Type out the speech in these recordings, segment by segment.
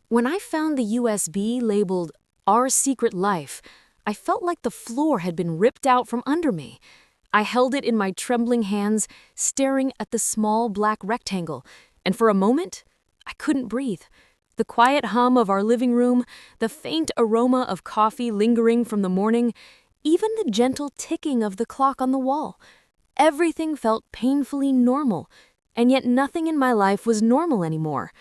When I found the USB labeled Our Secret Life, I felt like the floor had been ripped out from under me. I held it in my trembling hands, staring at the small black rectangle, and for a moment, I couldn't breathe. The quiet hum of our living room, the faint aroma of coffee lingering from the morning, even the gentle ticking of the clock on the wall. Everything felt painfully normal, and yet nothing in my life was normal anymore.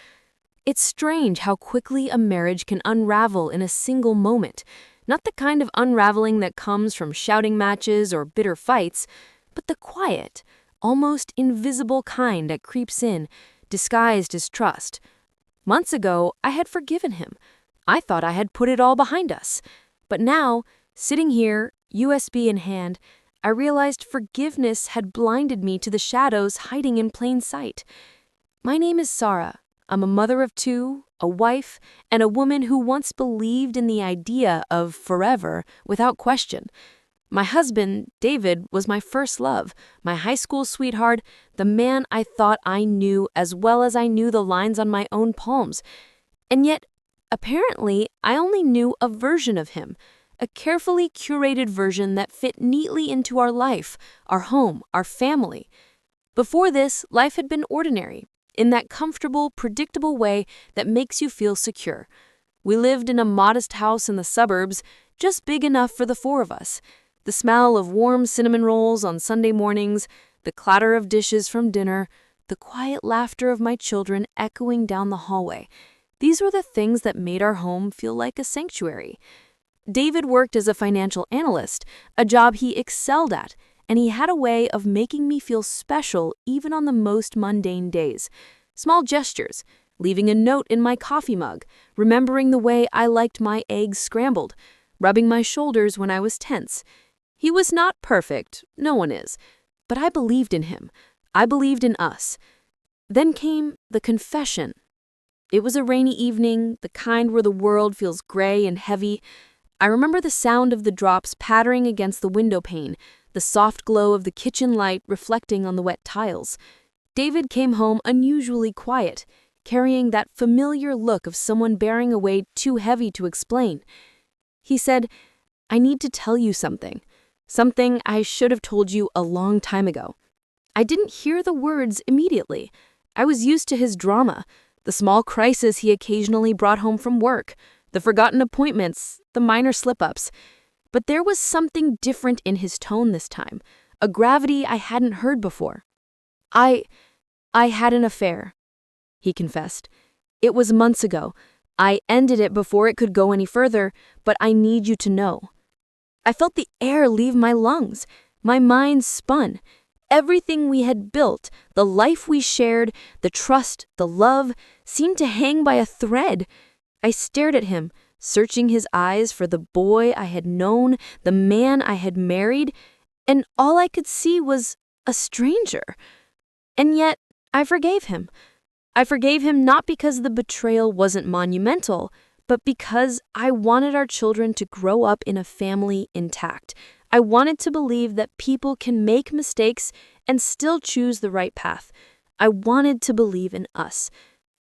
It's strange how quickly a marriage can unravel in a single moment. Not the kind of unraveling that comes from shouting matches or bitter fights, but the quiet, almost invisible kind that creeps in, disguised as trust. Months ago, I had forgiven him. I thought I had put it all behind us. But now, sitting here, USB in hand, I realized forgiveness had blinded me to the shadows hiding in plain sight. My name is Sarah. I'm a mother of two, a wife, and a woman who once believed in the idea of forever without question. My husband, David, was my first love, my high school sweetheart, the man I thought I knew as well as I knew the lines on my own palms. And yet, apparently, I only knew a version of him, a carefully curated version that fit neatly into our life, our home, our family. Before this, life had been ordinary, in that comfortable, predictable way that makes you feel secure. We lived in a modest house in the suburbs, just big enough for the four of us. The smell of warm cinnamon rolls on Sunday mornings, the clatter of dishes from dinner, the quiet laughter of my children echoing down the hallway. These were the things that made our home feel like a sanctuary. David worked as a financial analyst, a job he excelled at, and he had a way of making me feel special even on the most mundane days. Small gestures, leaving a note in my coffee mug, remembering the way I liked my eggs scrambled, rubbing my shoulders when I was tense. He was not perfect, no one is, but I believed in him. I believed in us. Then came the confession. It was a rainy evening, the kind where the world feels gray and heavy. I remember the sound of the drops pattering against the window pane, the soft glow of the kitchen light reflecting on the wet tiles. David came home unusually quiet, carrying that familiar look of someone bearing a weight too heavy to explain. He said, "I need to tell you something. Something I should have told you a long time ago." I didn't hear the words immediately. I was used to his drama, the small crisis he occasionally brought home from work, the forgotten appointments, the minor slip-ups. But there was something different in his tone this time, a gravity I hadn't heard before. I had an affair," he confessed. "It was months ago. I ended it before it could go any further, but I need you to know." I felt the air leave my lungs. My mind spun. Everything we had built, the life we shared, the trust, the love, seemed to hang by a thread. I stared at him, searching his eyes for the boy I had known, the man I had married, and all I could see was a stranger. And yet, I forgave him. I forgave him not because the betrayal wasn't monumental, but because I wanted our children to grow up in a family intact. I wanted to believe that people can make mistakes and still choose the right path. I wanted to believe in us.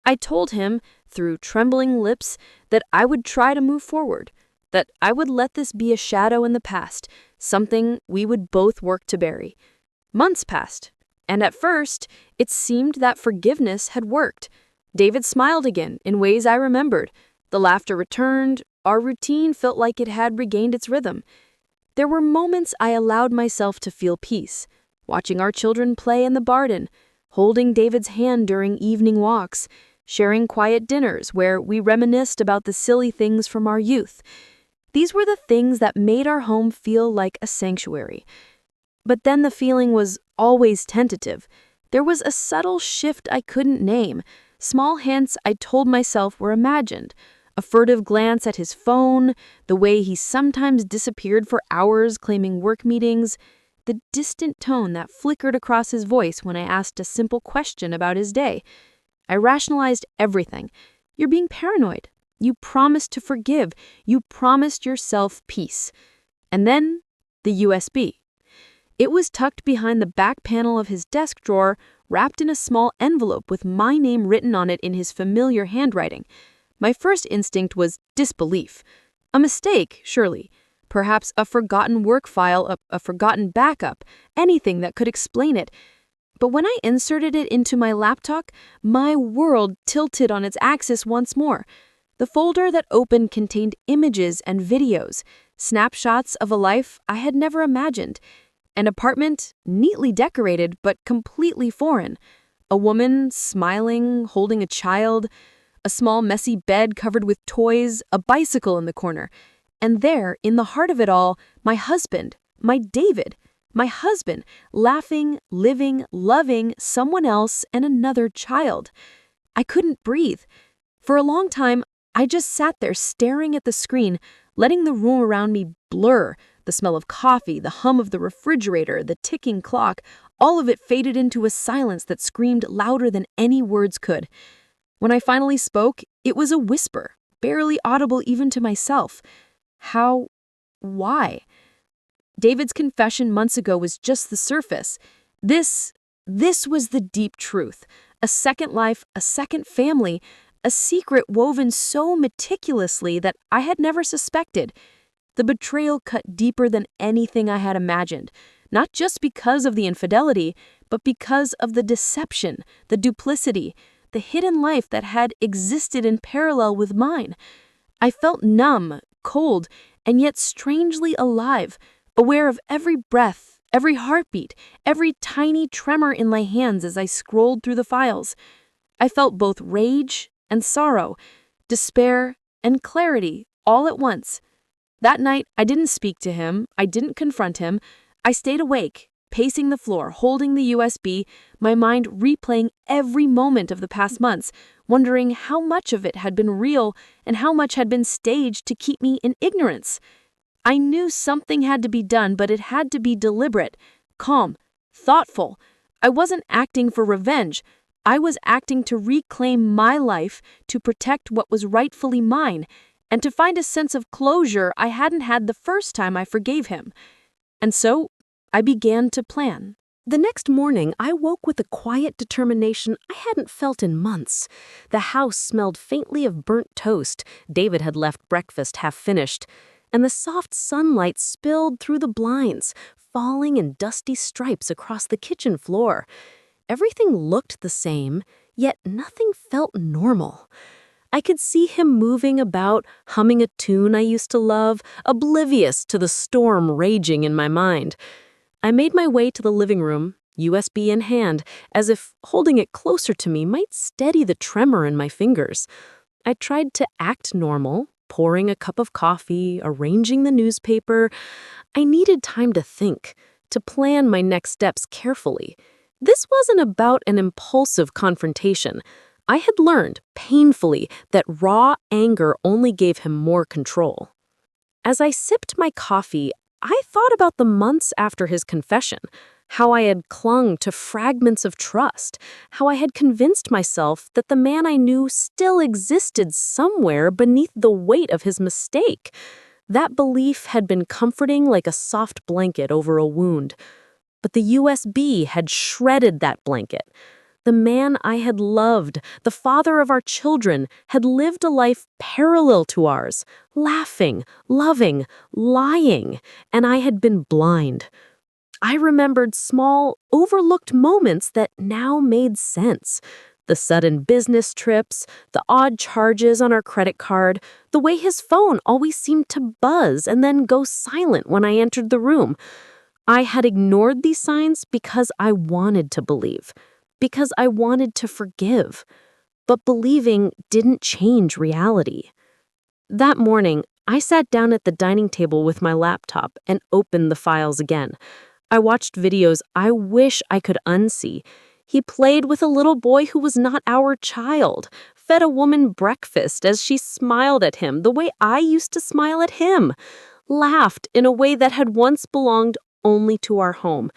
I told him, through trembling lips, that I would try to move forward, that I would let this be a shadow in the past, something we would both work to bury. Months passed, and at first, it seemed that forgiveness had worked. David smiled again in ways I remembered. The laughter returned. Our routine felt like it had regained its rhythm. There were moments I allowed myself to feel peace, watching our children play in the garden, holding David's hand during evening walks, sharing quiet dinners where we reminisced about the silly things from our youth. These were the things that made our home feel like a sanctuary. But then the feeling was always tentative. There was a subtle shift I couldn't name, small hints I told myself were imagined, a furtive glance at his phone, the way he sometimes disappeared for hours claiming work meetings, the distant tone that flickered across his voice when I asked a simple question about his day. I rationalized everything. You're being paranoid. You promised to forgive. You promised yourself peace. And then, the USB. It was tucked behind the back panel of his desk drawer, wrapped in a small envelope with my name written on it in his familiar handwriting. My first instinct was disbelief. A mistake, surely. Perhaps a forgotten work file, a forgotten backup, anything that could explain it. But when I inserted it into my laptop, my world tilted on its axis once more. The folder that opened contained images and videos, snapshots of a life I had never imagined. An apartment, neatly decorated but completely foreign. A woman, smiling, holding a child. A small messy bed covered with toys, a bicycle in the corner. And there, in the heart of it all, my husband, my David. My husband, laughing, living, loving someone else and another child. I couldn't breathe. For a long time, I just sat there staring at the screen, letting the room around me blur. The smell of coffee, the hum of the refrigerator, the ticking clock, all of it faded into a silence that screamed louder than any words could. When I finally spoke, it was a whisper, barely audible even to myself. How? Why? David's confession months ago was just the surface. This was the deep truth. A second life, a second family, a secret woven so meticulously that I had never suspected. The betrayal cut deeper than anything I had imagined, not just because of the infidelity, but because of the deception, the duplicity, the hidden life that had existed in parallel with mine. I felt numb, cold, and yet strangely alive, aware of every breath, every heartbeat, every tiny tremor in my hands as I scrolled through the files. I felt both rage and sorrow, despair and clarity all at once. That night, I didn't speak to him, I didn't confront him. I stayed awake, pacing the floor, holding the USB, my mind replaying every moment of the past months, wondering how much of it had been real and how much had been staged to keep me in ignorance. I knew something had to be done, but it had to be deliberate, calm, thoughtful. I wasn't acting for revenge. I was acting to reclaim my life, to protect what was rightfully mine, and to find a sense of closure I hadn't had the first time I forgave him. And so, I began to plan. The next morning, I woke with a quiet determination I hadn't felt in months. The house smelled faintly of burnt toast. David had left breakfast half finished, and the soft sunlight spilled through the blinds, falling in dusty stripes across the kitchen floor. Everything looked the same, yet nothing felt normal. I could see him moving about, humming a tune I used to love, oblivious to the storm raging in my mind. I made my way to the living room, USB in hand, as if holding it closer to me might steady the tremor in my fingers. I tried to act normal, pouring a cup of coffee, arranging the newspaper. I needed time to think, to plan my next steps carefully. This wasn't about an impulsive confrontation. I had learned, painfully, that raw anger only gave him more control. As I sipped my coffee, I thought about the months after his confession, how I had clung to fragments of trust, how I had convinced myself that the man I knew still existed somewhere beneath the weight of his mistake. That belief had been comforting like a soft blanket over a wound. But the USB had shredded that blanket. The man I had loved, the father of our children, had lived a life parallel to ours, laughing, loving, lying, and I had been blind. I remembered small, overlooked moments that now made sense. The sudden business trips, the odd charges on our credit card, the way his phone always seemed to buzz and then go silent when I entered the room. I had ignored these signs because I wanted to believe, because I wanted to forgive. But believing didn't change reality. That morning, I sat down at the dining table with my laptop and opened the files again. I watched videos I wish I could unsee. He played with a little boy who was not our child, fed a woman breakfast as she smiled at him the way I used to smile at him, laughed in a way that had once belonged only to our home.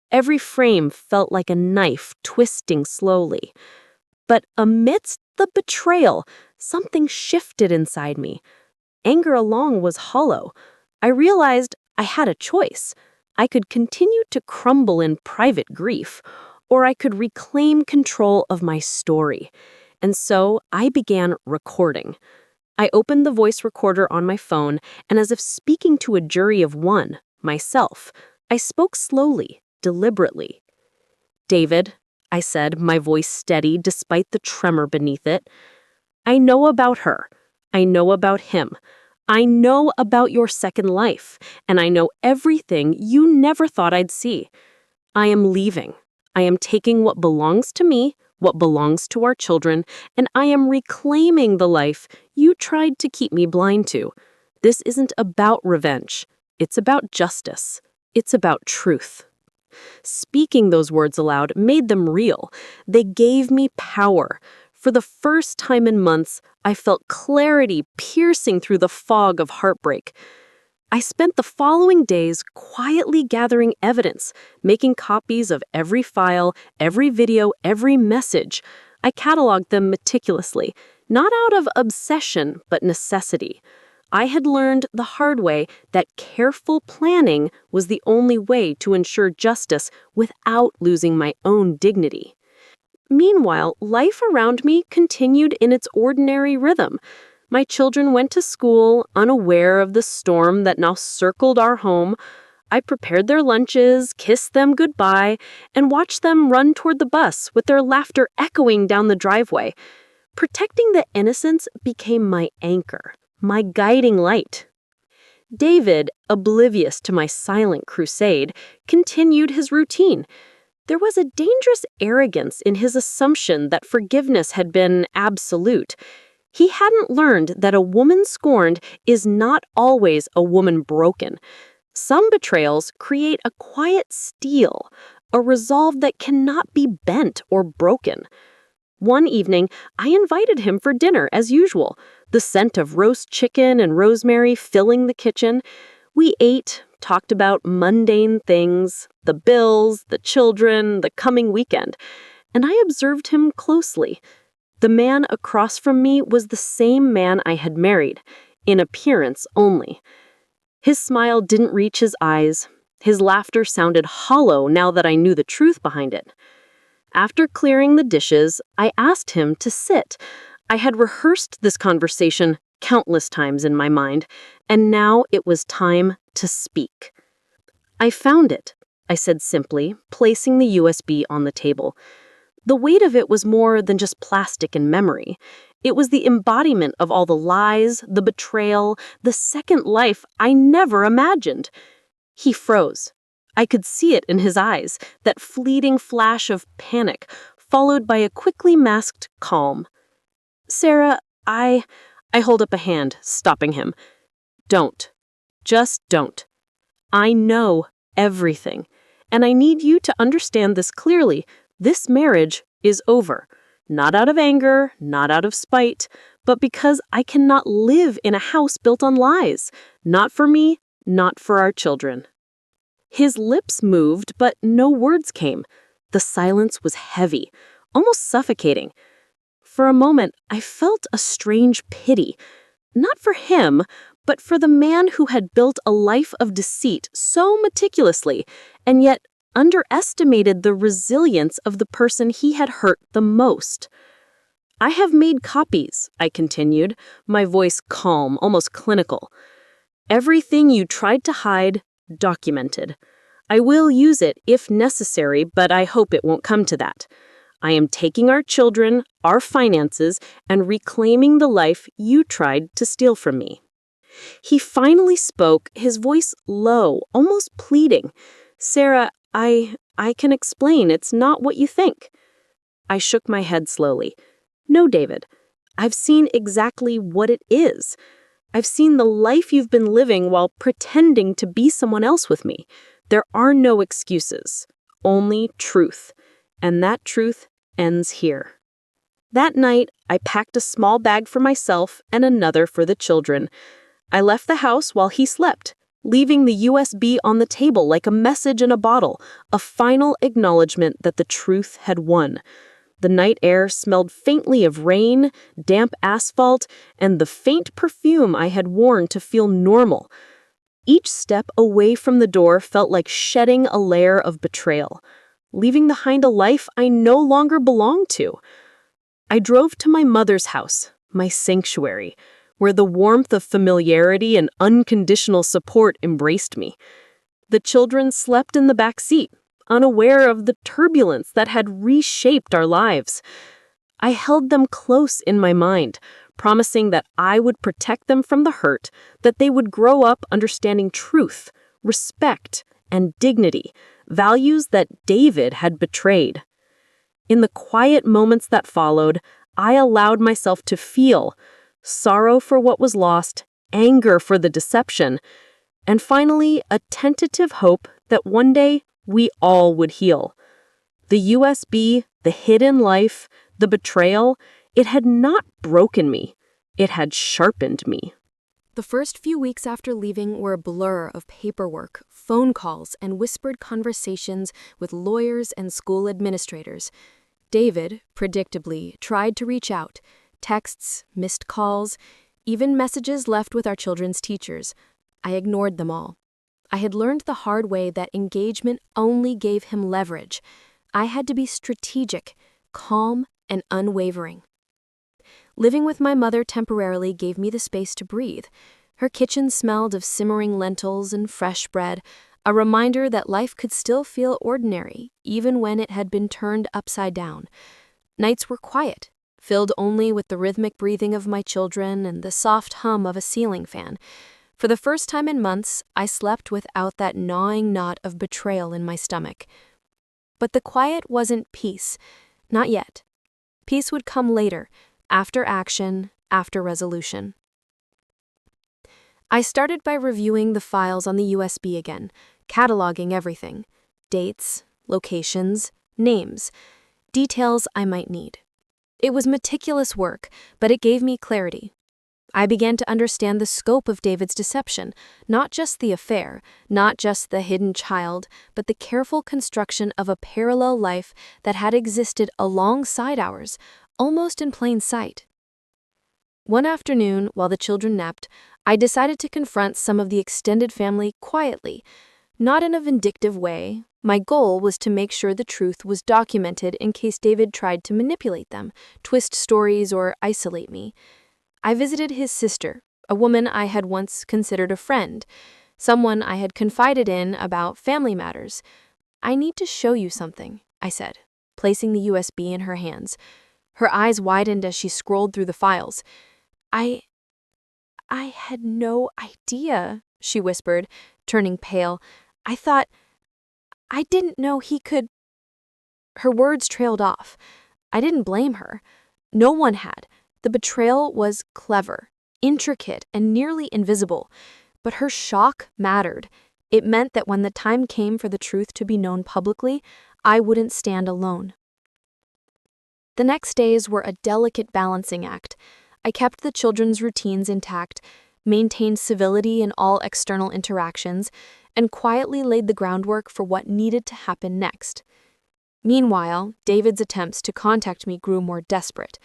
Every frame felt like a knife twisting slowly. But amidst the betrayal, something shifted inside me. Anger alone was hollow. I realized I had a choice. I could continue to crumble in private grief, or I could reclaim control of my story. and so I began recording. I opened the voice recorder on my phone, and as if speaking to a jury of one, myself, I spoke slowly, deliberately. "David," I said, my voice steady despite the tremor beneath it, "I know about her. I know about him. I know about your second life, and I know everything you never thought I'd see. I am leaving. I am taking what belongs to me, what belongs to our children, and I am reclaiming the life you tried to keep me blind to. This isn't about revenge. It's about justice. It's about truth." Speaking those words aloud made them real. They gave me power. For the first time in months, I felt clarity piercing through the fog of heartbreak. I spent the following days quietly gathering evidence, making copies of every file, every video, every message. I cataloged them meticulously, not out of obsession, but necessity. I had learned the hard way that careful planning was the only way to ensure justice without losing my own dignity. Meanwhile, life around me continued in its ordinary rhythm. My children went to school, unaware of the storm that now circled our home. I prepared their lunches, kissed them goodbye, and watched them run toward the bus with their laughter echoing down the driveway. Protecting the innocents became my anchor, my guiding light. David, oblivious to my silent crusade, continued his routine. There was a dangerous arrogance in his assumption that forgiveness had been absolute. He hadn't learned that a woman scorned is not always a woman broken. Some betrayals create a quiet steel, a resolve that cannot be bent or broken. One evening, I invited him for dinner as usual, the scent of roast chicken and rosemary filling the kitchen. We ate, talked about mundane things, the bills, the children, the coming weekend, and I observed him closely. The man across from me was the same man I had married, in appearance only. His smile didn't reach his eyes. His laughter sounded hollow now that I knew the truth behind it. After clearing the dishes, I asked him to sit. I had rehearsed this conversation countless times in my mind, and now it was time to speak. "I found it," I said simply, placing the USB on the table. The weight of it was more than just plastic and memory. It was the embodiment of all the lies, the betrayal, the second life I never imagined. He froze. I could see it in his eyes, that fleeting flash of panic, followed by a quickly masked calm. "Sarah, I hold up a hand, stopping him. Don't. Just don't. I know everything, and I need you to understand this clearly. This marriage is over. Not out of anger, not out of spite, but because I cannot live in a house built on lies. Not for me, not for our children." His lips moved, but no words came. The silence was heavy, almost suffocating. For a moment, I felt a strange pity. Not for him, but for the man who had built a life of deceit so meticulously, and yet underestimated the resilience of the person he had hurt the most. "I have made copies," I continued, my voice calm, almost clinical. "Everything you tried to hide, documented. I will use it if necessary, but I hope it won't come to that. I am taking our children, our finances, and reclaiming the life you tried to steal from me." He finally spoke, his voice low, almost pleading. "Sarah, I can explain. It's not what you think." I shook my head slowly. "No, David. I've seen exactly what it is. I've seen the life you've been living while pretending to be someone else with me. There are no excuses, only truth. And that truth ends here." That night, I packed a small bag for myself and another for the children. I left the house while he slept, leaving the USB on the table like a message in a bottle, a final acknowledgement that the truth had won. The night air smelled faintly of rain, damp asphalt, and the faint perfume I had worn to feel normal. Each step away from the door felt like shedding a layer of betrayal, leaving behind a life I no longer belonged to. I drove to my mother's house, my sanctuary, where the warmth of familiarity and unconditional support embraced me. The children slept in the back seat, unaware of the turbulence that had reshaped our lives. I held them close in my mind, promising that I would protect them from the hurt, that they would grow up understanding truth, respect, and dignity, values that David had betrayed. In the quiet moments that followed, I allowed myself to feel sorrow for what was lost, anger for the deception, and finally, a tentative hope that one day we all would heal. The USB, the hidden life, the betrayal, it had not broken me. It had sharpened me. The first few weeks after leaving were a blur of paperwork, phone calls, and whispered conversations with lawyers and school administrators. David, predictably, tried to reach out. Texts, missed calls, even messages left with our children's teachers. I ignored them all. I had learned the hard way that engagement only gave him leverage. I had to be strategic, calm, and unwavering. Living with my mother temporarily gave me the space to breathe. Her kitchen smelled of simmering lentils and fresh bread, a reminder that life could still feel ordinary, even when it had been turned upside down. Nights were quiet, filled only with the rhythmic breathing of my children and the soft hum of a ceiling fan. For the first time in months, I slept without that gnawing knot of betrayal in my stomach. But the quiet wasn't peace. Not yet. Peace would come later, after action, after resolution. I started by reviewing the files on the USB again, cataloging everything. Dates, locations, names, details I might need. It was meticulous work, but it gave me clarity. I began to understand the scope of David's deception, not just the affair, not just the hidden child, but the careful construction of a parallel life that had existed alongside ours, almost in plain sight. One afternoon, while the children napped, I decided to confront some of the extended family quietly, not in a vindictive way. My goal was to make sure the truth was documented in case David tried to manipulate them, twist stories, or isolate me. I visited his sister, a woman I had once considered a friend, someone I had confided in about family matters. "I need to show you something," I said, placing the USB in her hands. Her eyes widened as she scrolled through the files. I had no idea," she whispered, turning pale. I didn't know he could." Her words trailed off. I didn't blame her. No one had. The betrayal was clever, intricate, and nearly invisible. But her shock mattered. It meant that when the time came for the truth to be known publicly, I wouldn't stand alone. The next days were a delicate balancing act. I kept the children's routines intact, maintained civility in all external interactions, and quietly laid the groundwork for what needed to happen next. Meanwhile, David's attempts to contact me grew more desperate.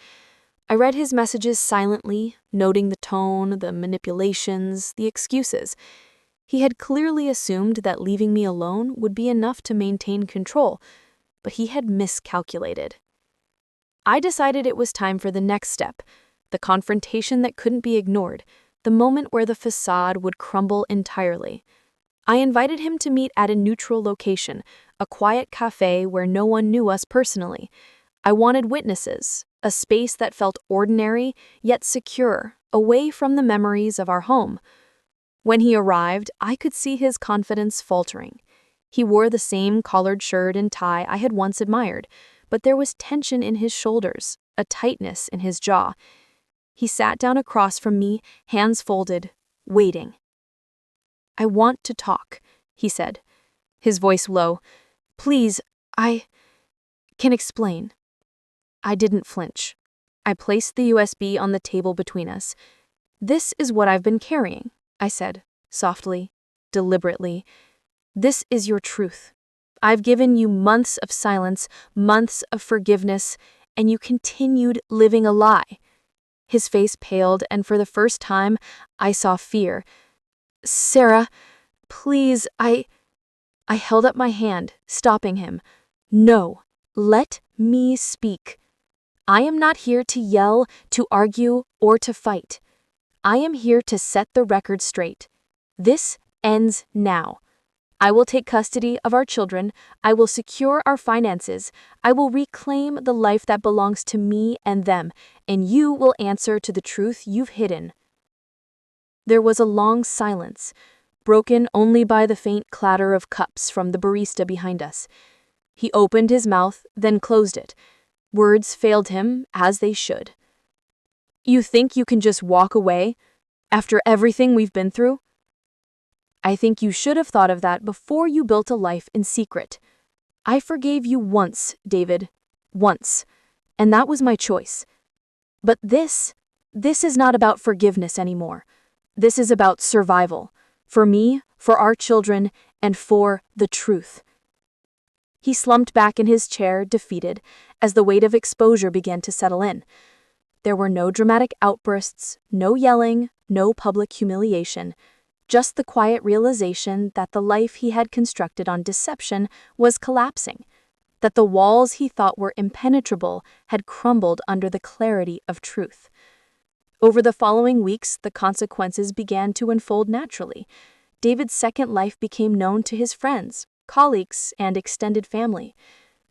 I read his messages silently, noting the tone, the manipulations, the excuses. He had clearly assumed that leaving me alone would be enough to maintain control, but he had miscalculated. I decided it was time for the next step, the confrontation that couldn't be ignored, the moment where the facade would crumble entirely. I invited him to meet at a neutral location, a quiet cafe where no one knew us personally. I wanted witnesses, a space that felt ordinary yet secure, away from the memories of our home. When he arrived, I could see his confidence faltering. He wore the same collared shirt and tie I had once admired, but there was tension in his shoulders, a tightness in his jaw. He sat down across from me, hands folded, waiting. "I want to talk," he said, his voice low. "Please, I can explain." I didn't flinch. I placed the USB on the table between us. "This is what I've been carrying," I said, softly, deliberately. "This is your truth. I've given you months of silence, months of forgiveness, and you continued living a lie." His face paled, and for the first time, I saw fear. "Sarah, please, I held up my hand, stopping him. "No, let me speak." I am not here to yell, to argue, or to fight. I am here to set the record straight. This ends now. I will take custody of our children. I will secure our finances. I will reclaim the life that belongs to me and them, and you will answer to the truth you've hidden." There was a long silence, broken only by the faint clatter of cups from the barista behind us. He opened his mouth, then closed it. Words failed him, as they should. "You think you can just walk away? After everything we've been through?" "I think you should have thought of that before you built a life in secret. I forgave you once, David. Once. And that was my choice. But this is not about forgiveness anymore. This is about survival. For me, for our children, and for the truth." He slumped back in his chair, defeated, as the weight of exposure began to settle in. There were no dramatic outbursts, no yelling, no public humiliation. Just the quiet realization that the life he had constructed on deception was collapsing, that the walls he thought were impenetrable had crumbled under the clarity of truth. Over the following weeks, the consequences began to unfold naturally. David's second life became known to his friends, colleagues, and extended family.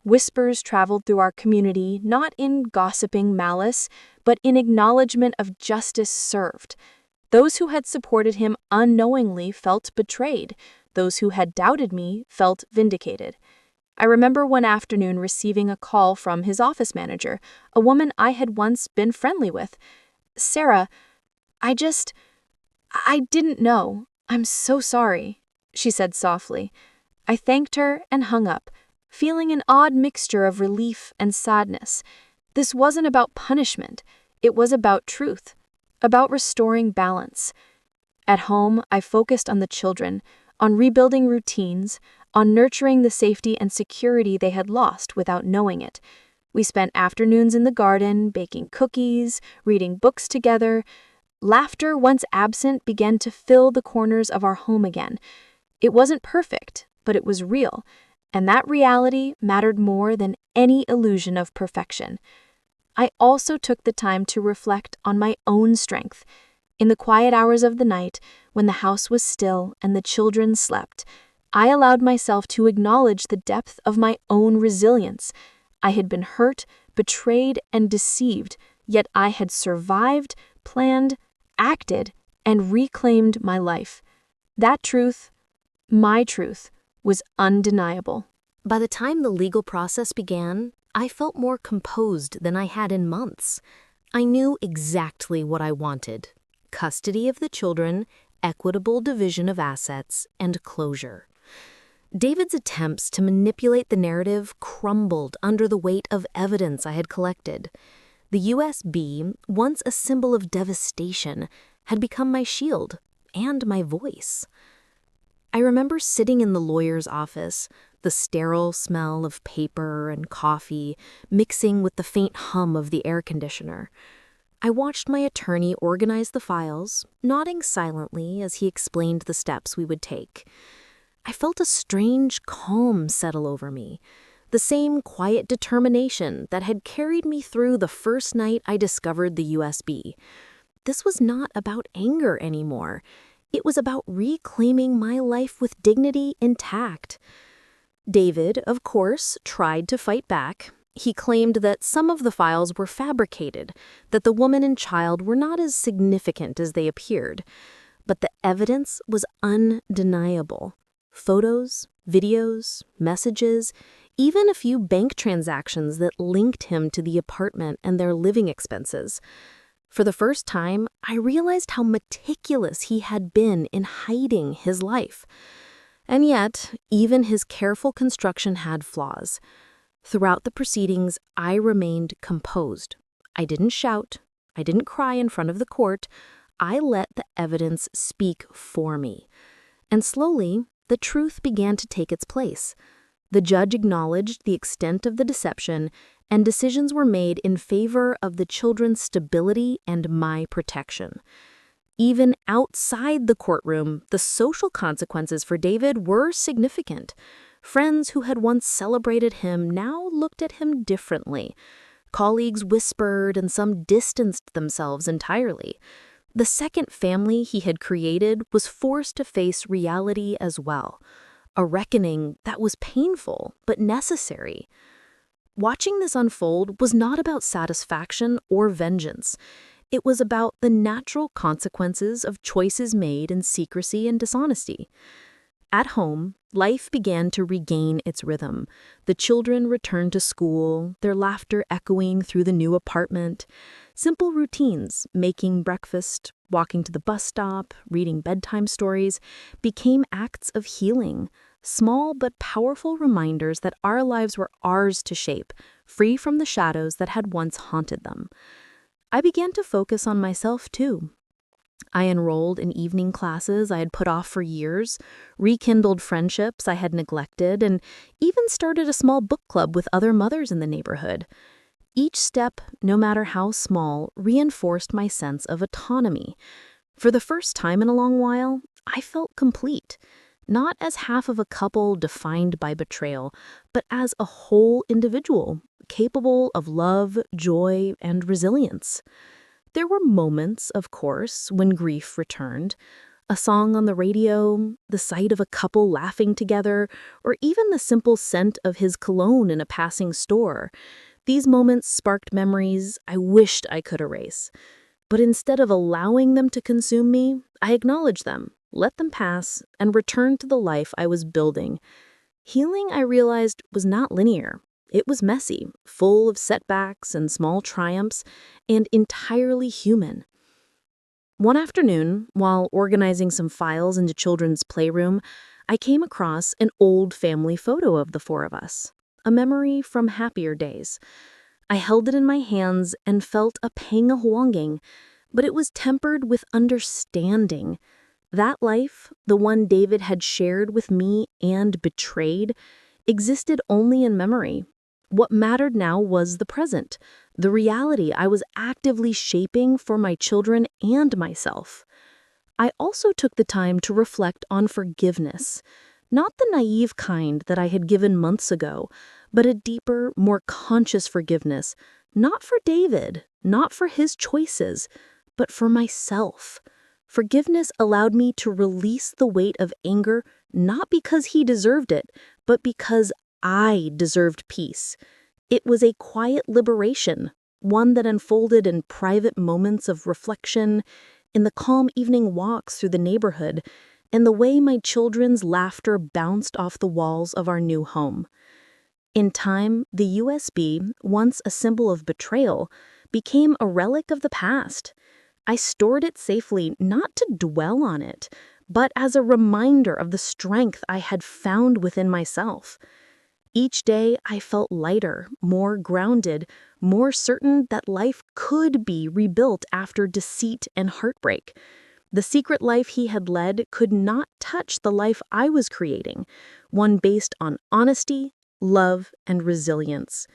Whispers traveled through our community, not in gossiping malice, but in acknowledgement of justice served. Those who had supported him unknowingly felt betrayed. Those who had doubted me felt vindicated. I remember one afternoon receiving a call from his office manager, a woman I had once been friendly with. "Sarah, I didn't know. I'm so sorry," she said softly. I thanked her and hung up, feeling an odd mixture of relief and sadness. This wasn't about punishment. It was about truth, about restoring balance. At home, I focused on the children, on rebuilding routines, on nurturing the safety and security they had lost without knowing it. We spent afternoons in the garden, baking cookies, reading books together. Laughter, once absent, began to fill the corners of our home again. It wasn't perfect, but it was real, and that reality mattered more than any illusion of perfection. I also took the time to reflect on my own strength. In the quiet hours of the night, when the house was still and the children slept, I allowed myself to acknowledge the depth of my own resilience. I had been hurt, betrayed, and deceived, yet I had survived, planned, acted, and reclaimed my life. That truth, my truth, was undeniable. By the time the legal process began, I felt more composed than I had in months. I knew exactly what I wanted: custody of the children, equitable division of assets, and closure. David's attempts to manipulate the narrative crumbled under the weight of evidence I had collected. The USB, once a symbol of devastation, had become my shield and my voice. I remember sitting in the lawyer's office, the sterile smell of paper and coffee mixing with the faint hum of the air conditioner. I watched my attorney organize the files, nodding silently as he explained the steps we would take. I felt a strange calm settle over me, the same quiet determination that had carried me through the first night I discovered the USB. This was not about anger anymore. It was about reclaiming my life with dignity intact. David, of course, tried to fight back. He claimed that some of the files were fabricated, that the woman and child were not as significant as they appeared. But the evidence was undeniable. Photos, videos, messages, even a few bank transactions that linked him to the apartment and their living expenses. For the first time, I realized how meticulous he had been in hiding his life. And yet, even his careful construction had flaws. Throughout the proceedings, I remained composed. I didn't shout. I didn't cry in front of the court. I let the evidence speak for me. And slowly, the truth began to take its place. The judge acknowledged the extent of the deception, and decisions were made in favor of the children's stability and my protection. Even outside the courtroom, the social consequences for David were significant. Friends who had once celebrated him now looked at him differently. Colleagues whispered and some distanced themselves entirely. The second family he had created was forced to face reality as well, a reckoning that was painful but necessary. Watching this unfold was not about satisfaction or vengeance. It was about the natural consequences of choices made in secrecy and dishonesty. At home, life began to regain its rhythm. The children returned to school, their laughter echoing through the new apartment. Simple routines, making breakfast, walking to the bus stop, reading bedtime stories, became acts of healing, small but powerful reminders that our lives were ours to shape, free from the shadows that had once haunted them. I began to focus on myself too. I enrolled in evening classes I had put off for years, rekindled friendships I had neglected, and even started a small book club with other mothers in the neighborhood. Each step, no matter how small, reinforced my sense of autonomy. For the first time in a long while, I felt complete, not as half of a couple defined by betrayal, but as a whole individual, capable of love, joy, and resilience. There were moments, of course, when grief returned. A song on the radio, the sight of a couple laughing together, or even the simple scent of his cologne in a passing store. These moments sparked memories I wished I could erase. But instead of allowing them to consume me, I acknowledged them, let them pass, and returned to the life I was building. Healing, I realized, was not linear. It was messy, full of setbacks and small triumphs, and entirely human. One afternoon, while organizing some files in the children's playroom, I came across an old family photo of the four of us, a memory from happier days. I held it in my hands and felt a pang of longing, but it was tempered with understanding. That life, the one David had shared with me and betrayed, existed only in memory. What mattered now was the present, the reality I was actively shaping for my children and myself. I also took the time to reflect on forgiveness, not the naive kind that I had given months ago, but a deeper, more conscious forgiveness, not for David, not for his choices, but for myself. Forgiveness allowed me to release the weight of anger, not because he deserved it, but because I deserved peace. It was a quiet liberation, one that unfolded in private moments of reflection, in the calm evening walks through the neighborhood, and the way my children's laughter bounced off the walls of our new home. In time, the USB, once a symbol of betrayal, became a relic of the past. I stored it safely not to dwell on it, but as a reminder of the strength I had found within myself. Each day I felt lighter, more grounded, more certain that life could be rebuilt after deceit and heartbreak. The secret life he had led could not touch the life I was creating, one based on honesty, love, and resilience.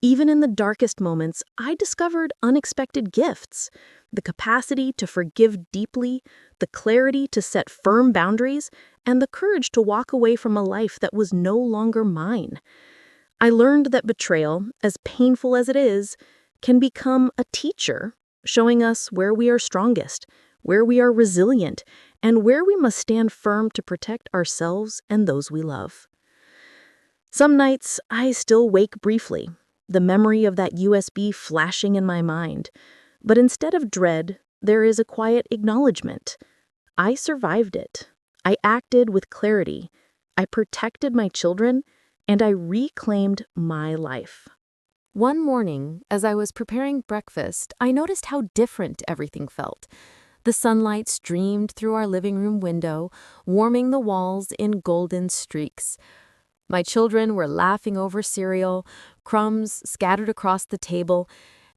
Even in the darkest moments, I discovered unexpected gifts: the capacity to forgive deeply, the clarity to set firm boundaries, and the courage to walk away from a life that was no longer mine. I learned that betrayal, as painful as it is, can become a teacher, showing us where we are strongest, where we are resilient, and where we must stand firm to protect ourselves and those we love. Some nights, I still wake briefly, the memory of that USB flashing in my mind. But instead of dread, there is a quiet acknowledgement. I survived it. I acted with clarity. I protected my children, and I reclaimed my life. One morning, as I was preparing breakfast, I noticed how different everything felt. The sunlight streamed through our living room window, warming the walls in golden streaks. My children were laughing over cereal, crumbs scattered across the table,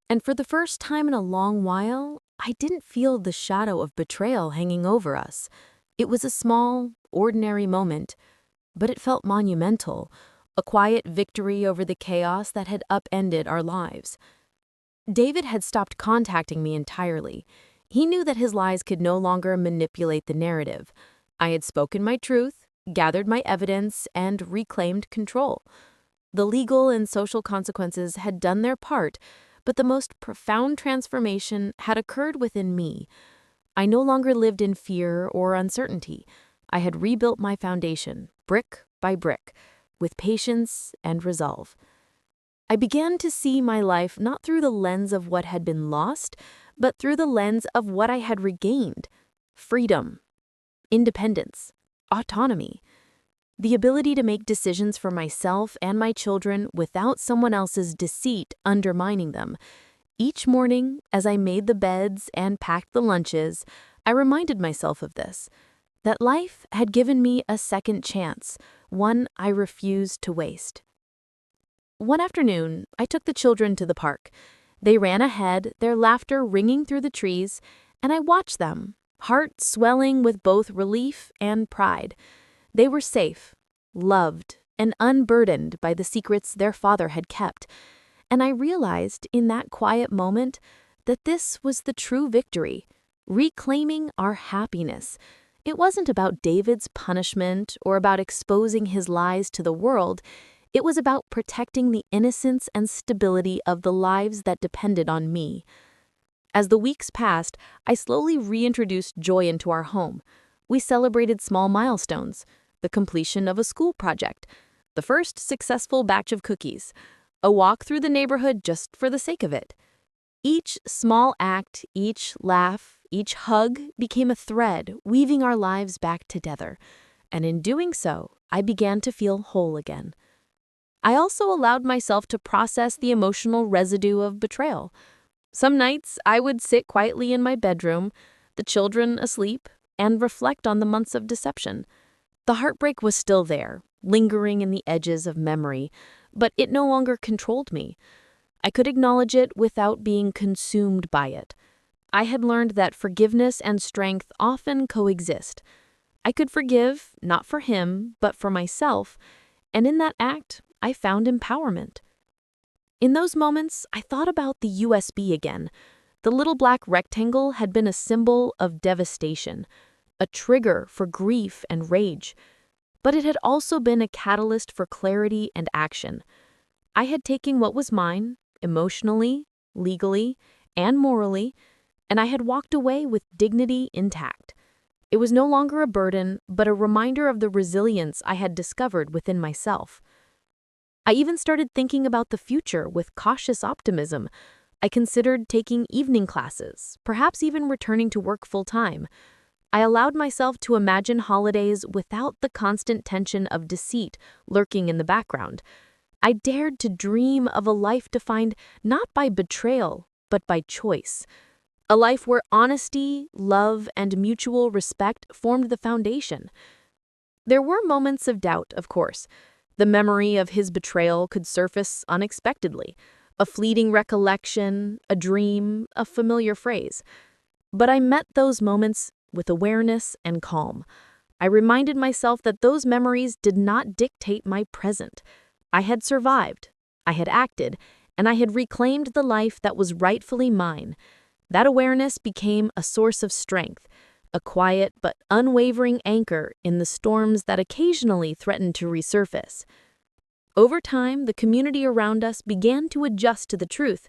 and for the first time in a long while, I didn't feel the shadow of betrayal hanging over us. It was a small, ordinary moment, but it felt monumental, a quiet victory over the chaos that had upended our lives. David had stopped contacting me entirely. He knew that his lies could no longer manipulate the narrative. I had spoken my truth, gathered my evidence, and reclaimed control. The legal and social consequences had done their part, but the most profound transformation had occurred within me. I no longer lived in fear or uncertainty. I had rebuilt my foundation, brick by brick, with patience and resolve. I began to see my life not through the lens of what had been lost, but through the lens of what I had regained: freedom, independence, autonomy, the ability to make decisions for myself and my children without someone else's deceit undermining them. Each morning, as I made the beds and packed the lunches, I reminded myself of this, that life had given me a second chance, one I refused to waste. One afternoon, I took the children to the park. They ran ahead, their laughter ringing through the trees, and I watched them, heart swelling with both relief and pride. They were safe, loved, and unburdened by the secrets their father had kept. And I realized in that quiet moment that this was the true victory, reclaiming our happiness. It wasn't about David's punishment or about exposing his lies to the world. It was about protecting the innocence and stability of the lives that depended on me. As the weeks passed, I slowly reintroduced joy into our home. We celebrated small milestones: the completion of a school project, the first successful batch of cookies, a walk through the neighborhood just for the sake of it. Each small act, each laugh, each hug became a thread weaving our lives back together, and in doing so, I began to feel whole again. I also allowed myself to process the emotional residue of betrayal. Some nights, I would sit quietly in my bedroom, the children asleep, and reflect on the months of deception. The heartbreak was still there, lingering in the edges of memory, but it no longer controlled me. I could acknowledge it without being consumed by it. I had learned that forgiveness and strength often coexist. I could forgive, not for him, but for myself, and in that act, I found empowerment. In those moments, I thought about the USB again. The little black rectangle had been a symbol of devastation, a trigger for grief and rage, but it had also been a catalyst for clarity and action. I had taken what was mine, emotionally, legally, and morally, and I had walked away with dignity intact. It was no longer a burden, but a reminder of the resilience I had discovered within myself. I even started thinking about the future with cautious optimism. I considered taking evening classes, perhaps even returning to work full-time. I allowed myself to imagine holidays without the constant tension of deceit lurking in the background. I dared to dream of a life defined not by betrayal, but by choice. A life where honesty, love, and mutual respect formed the foundation. There were moments of doubt, of course. The memory of his betrayal could surface unexpectedly, a fleeting recollection, a dream, a familiar phrase. But I met those moments with awareness and calm. I reminded myself that those memories did not dictate my present. I had survived, I had acted, and I had reclaimed the life that was rightfully mine. That awareness became a source of strength, a quiet but unwavering anchor in the storms that occasionally threatened to resurface. Over time, the community around us began to adjust to the truth.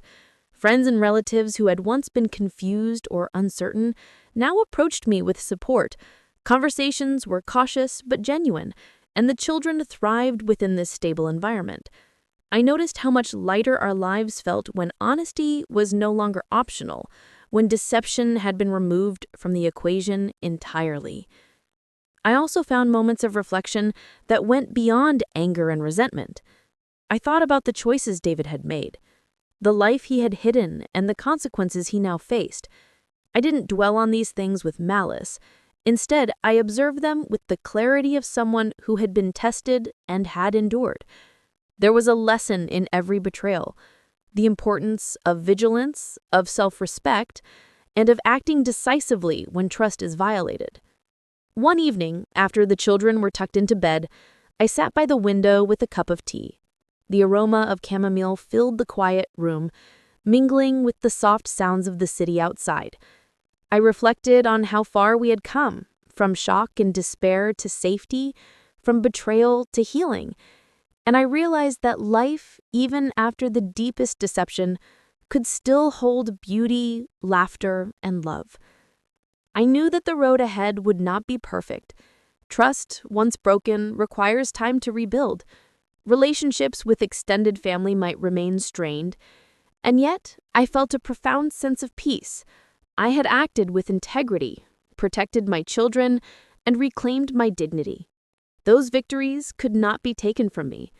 Friends and relatives who had once been confused or uncertain now approached me with support. Conversations were cautious but genuine, and the children thrived within this stable environment. I noticed how much lighter our lives felt when honesty was no longer optional, when deception had been removed from the equation entirely. I also found moments of reflection that went beyond anger and resentment. I thought about the choices David had made, the life he had hidden, and the consequences he now faced. I didn't dwell on these things with malice. Instead, I observed them with the clarity of someone who had been tested and had endured. There was a lesson in every betrayal: the importance of vigilance, of self-respect, and of acting decisively when trust is violated. One evening, after the children were tucked into bed, I sat by the window with a cup of tea. The aroma of chamomile filled the quiet room, mingling with the soft sounds of the city outside. I reflected on how far we had come, from shock and despair to safety, from betrayal to healing. And I realized that life, even after the deepest deception, could still hold beauty, laughter, and love. I knew that the road ahead would not be perfect. Trust, once broken, requires time to rebuild. Relationships with extended family might remain strained. And yet, I felt a profound sense of peace. I had acted with integrity, protected my children, and reclaimed my dignity. Those victories could not be taken from me.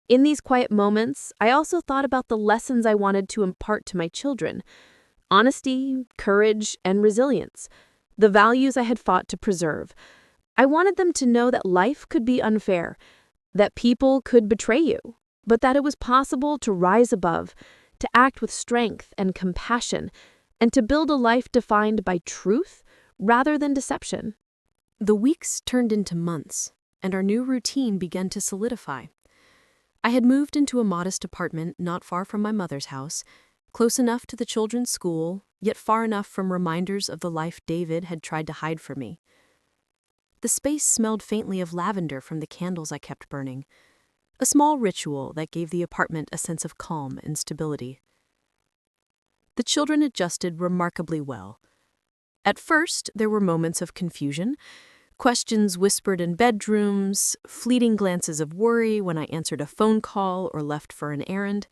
In these quiet moments, I also thought about the lessons I wanted to impart to my children: honesty, courage, and resilience, the values I had fought to preserve. I wanted them to know that life could be unfair, that people could betray you, but that it was possible to rise above, to act with strength and compassion, and to build a life defined by truth rather than deception. The weeks turned into months, and our new routine began to solidify. I had moved into a modest apartment not far from my mother's house, close enough to the children's school, yet far enough from reminders of the life David had tried to hide from me. The space smelled faintly of lavender from the candles I kept burning, a small ritual that gave the apartment a sense of calm and stability. The children adjusted remarkably well. At first, there were moments of confusion, questions whispered in bedrooms, fleeting glances of worry when I answered a phone call or left for an errand.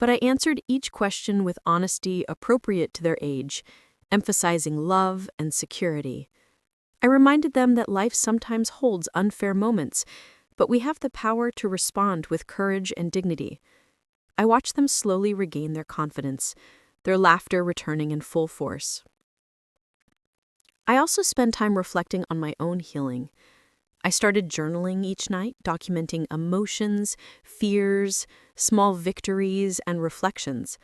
But I answered each question with honesty appropriate to their age, emphasizing love and security. I reminded them that life sometimes holds unfair moments, but we have the power to respond with courage and dignity. I watched them slowly regain their confidence, their laughter returning in full force. I also spent time reflecting on my own healing. I started journaling each night, documenting emotions, fears, small victories, and reflections.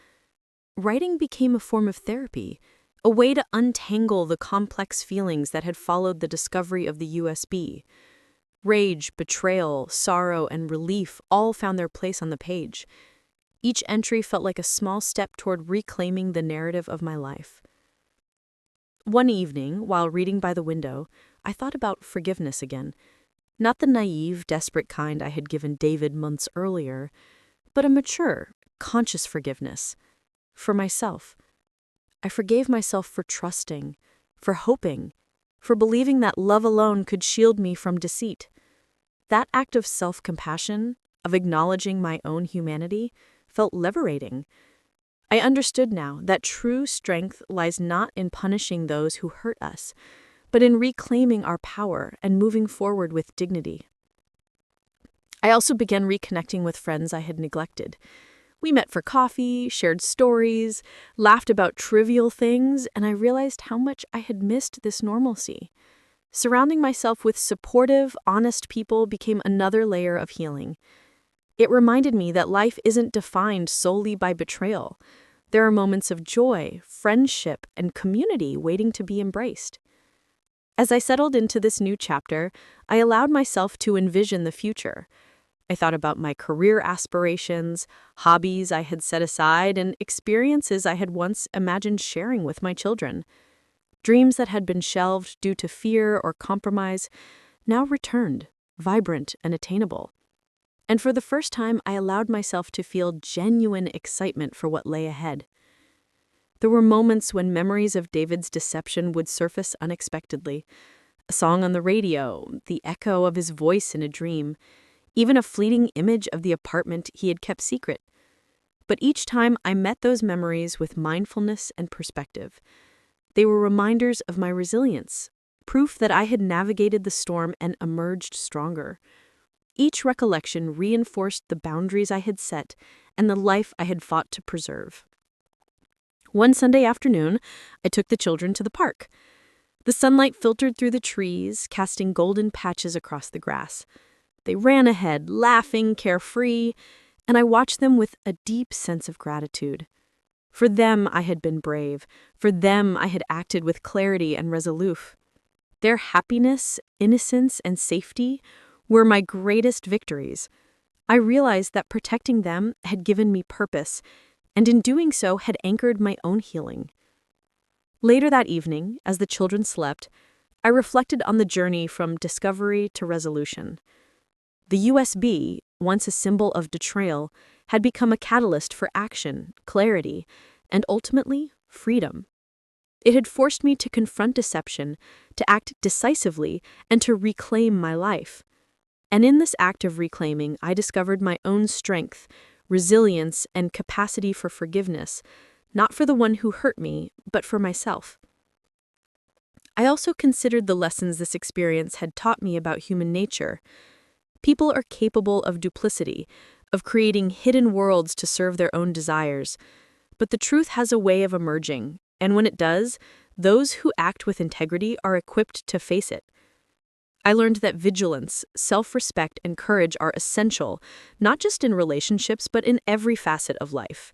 Writing became a form of therapy, a way to untangle the complex feelings that had followed the discovery of the USB. Rage, betrayal, sorrow, and relief all found their place on the page. Each entry felt like a small step toward reclaiming the narrative of my life. One evening, while reading by the window, I thought about forgiveness again. Not the naive, desperate kind I had given David months earlier, but a mature, conscious forgiveness. For myself. I forgave myself for trusting, for hoping, for believing that love alone could shield me from deceit. That act of self-compassion, of acknowledging my own humanity, felt liberating. I understood now that true strength lies not in punishing those who hurt us, but in reclaiming our power and moving forward with dignity. I also began reconnecting with friends I had neglected. We met for coffee, shared stories, laughed about trivial things, and I realized how much I had missed this normalcy. Surrounding myself with supportive, honest people became another layer of healing. It reminded me that life isn't defined solely by betrayal. There are moments of joy, friendship, and community waiting to be embraced. As I settled into this new chapter, I allowed myself to envision the future. I thought about my career aspirations, hobbies I had set aside, and experiences I had once imagined sharing with my children. Dreams that had been shelved due to fear or compromise now returned, vibrant and attainable. And for the first time, I allowed myself to feel genuine excitement for what lay ahead. There were moments when memories of David's deception would surface unexpectedly. A song on the radio, the echo of his voice in a dream, even a fleeting image of the apartment he had kept secret. But each time I met those memories with mindfulness and perspective. They were reminders of my resilience, proof that I had navigated the storm and emerged stronger. Each recollection reinforced the boundaries I had set and the life I had fought to preserve. One Sunday afternoon, I took the children to the park. The sunlight filtered through the trees, casting golden patches across the grass. They ran ahead, laughing, carefree, and I watched them with a deep sense of gratitude. For them, I had been brave. For them, I had acted with clarity and resolve. Their happiness, innocence, and safety were my greatest victories. I realized that protecting them had given me purpose, and in doing so had anchored my own healing. Later that evening, as the children slept, I reflected on the journey from discovery to resolution. The USB, once a symbol of betrayal, had become a catalyst for action, clarity, and ultimately, freedom. It had forced me to confront deception, to act decisively, and to reclaim my life. And in this act of reclaiming, I discovered my own strength, resilience, and capacity for forgiveness, not for the one who hurt me, but for myself. I also considered the lessons this experience had taught me about human nature. People are capable of duplicity, of creating hidden worlds to serve their own desires. But the truth has a way of emerging, and when it does, those who act with integrity are equipped to face it. I learned that vigilance, self-respect, and courage are essential, not just in relationships, but in every facet of life.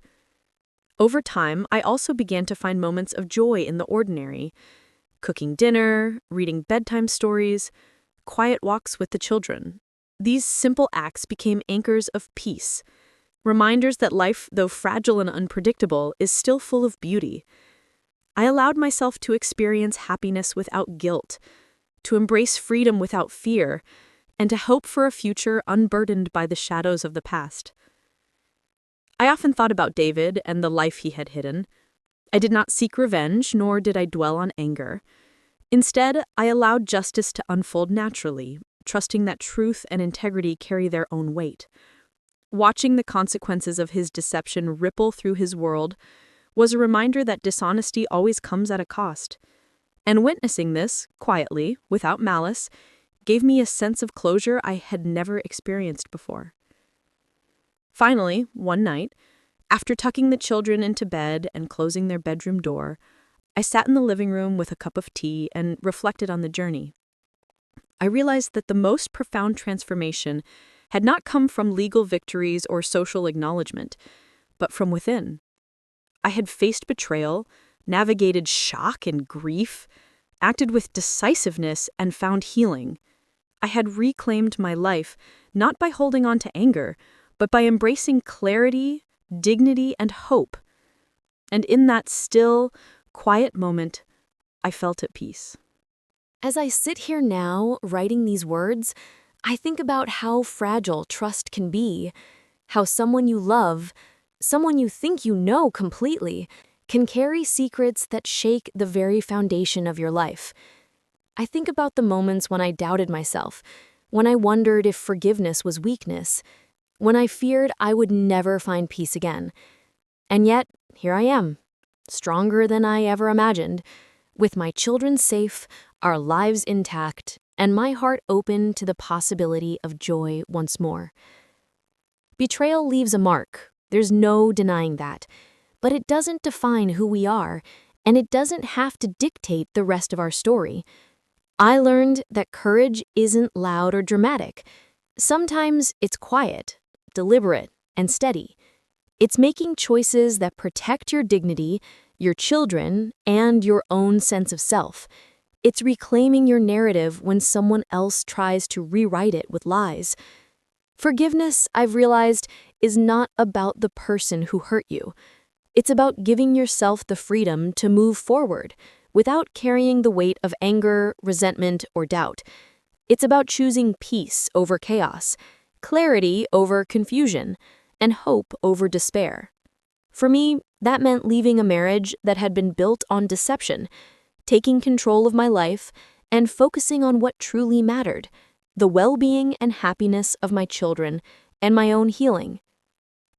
Over time, I also began to find moments of joy in the ordinary. Cooking dinner, reading bedtime stories, quiet walks with the children. These simple acts became anchors of peace, reminders that life, though fragile and unpredictable, is still full of beauty. I allowed myself to experience happiness without guilt, to embrace freedom without fear, and to hope for a future unburdened by the shadows of the past. I often thought about David and the life he had hidden. I did not seek revenge, nor did I dwell on anger. Instead, I allowed justice to unfold naturally, trusting that truth and integrity carry their own weight. Watching the consequences of his deception ripple through his world was a reminder that dishonesty always comes at a cost. And witnessing this, quietly, without malice, gave me a sense of closure I had never experienced before. Finally, one night, after tucking the children into bed and closing their bedroom door, I sat in the living room with a cup of tea and reflected on the journey. I realized that the most profound transformation had not come from legal victories or social acknowledgement, but from within. I had faced betrayal, navigated shock and grief, acted with decisiveness, and found healing. I had reclaimed my life, not by holding on to anger, but by embracing clarity, dignity, and hope. And in that still, quiet moment, I felt at peace. As I sit here now, writing these words, I think about how fragile trust can be, how someone you love, someone you think you know completely, can carry secrets that shake the very foundation of your life. I think about the moments when I doubted myself, when I wondered if forgiveness was weakness, when I feared I would never find peace again. And yet, here I am, stronger than I ever imagined, with my children safe, our lives intact, and my heart open to the possibility of joy once more. Betrayal leaves a mark, there's no denying that, but it doesn't define who we are, and it doesn't have to dictate the rest of our story. I learned that courage isn't loud or dramatic. Sometimes it's quiet, deliberate, and steady. It's making choices that protect your dignity, your children, and your own sense of self. It's reclaiming your narrative when someone else tries to rewrite it with lies. Forgiveness, I've realized, is not about the person who hurt you. It's about giving yourself the freedom to move forward without carrying the weight of anger, resentment, or doubt. It's about choosing peace over chaos, clarity over confusion, and hope over despair. For me, that meant leaving a marriage that had been built on deception, taking control of my life, and focusing on what truly mattered, the well-being and happiness of my children and my own healing.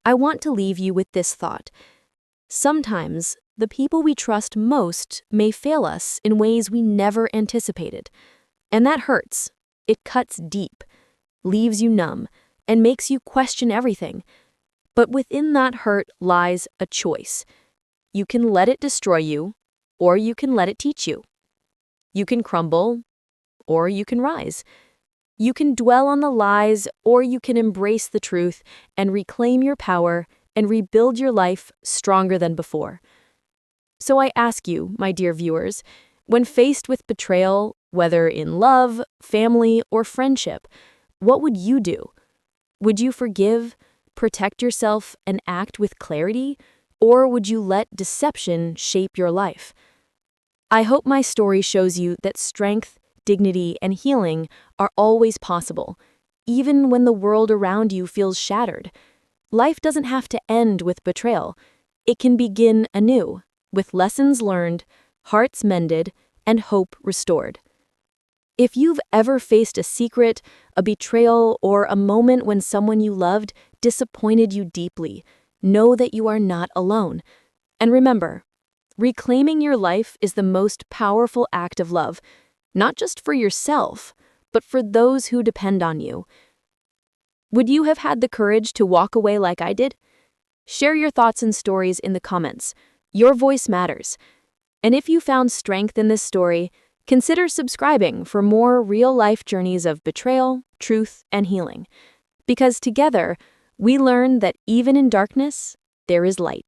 I want to leave you with this thought. Sometimes, the people we trust most may fail us in ways we never anticipated. And that hurts. It cuts deep, leaves you numb, and makes you question everything. But within that hurt lies a choice. You can let it destroy you, or you can let it teach you. You can crumble, or you can rise. You can dwell on the lies, or you can embrace the truth and reclaim your power and rebuild your life stronger than before. So I ask you, my dear viewers, when faced with betrayal, whether in love, family, or friendship, what would you do? Would you forgive, protect yourself, and act with clarity, or would you let deception shape your life? I hope my story shows you that strength, dignity, and healing are always possible, even when the world around you feels shattered. Life doesn't have to end with betrayal. It can begin anew, with lessons learned, hearts mended, and hope restored. If you've ever faced a secret, a betrayal, or a moment when someone you loved disappointed you deeply, know that you are not alone. And remember, reclaiming your life is the most powerful act of love, not just for yourself, but for those who depend on you. Would you have had the courage to walk away like I did? Share your thoughts and stories in the comments. Your voice matters. And if you found strength in this story, consider subscribing for more real-life journeys of betrayal, truth, and healing. Because together, we learn that even in darkness, there is light.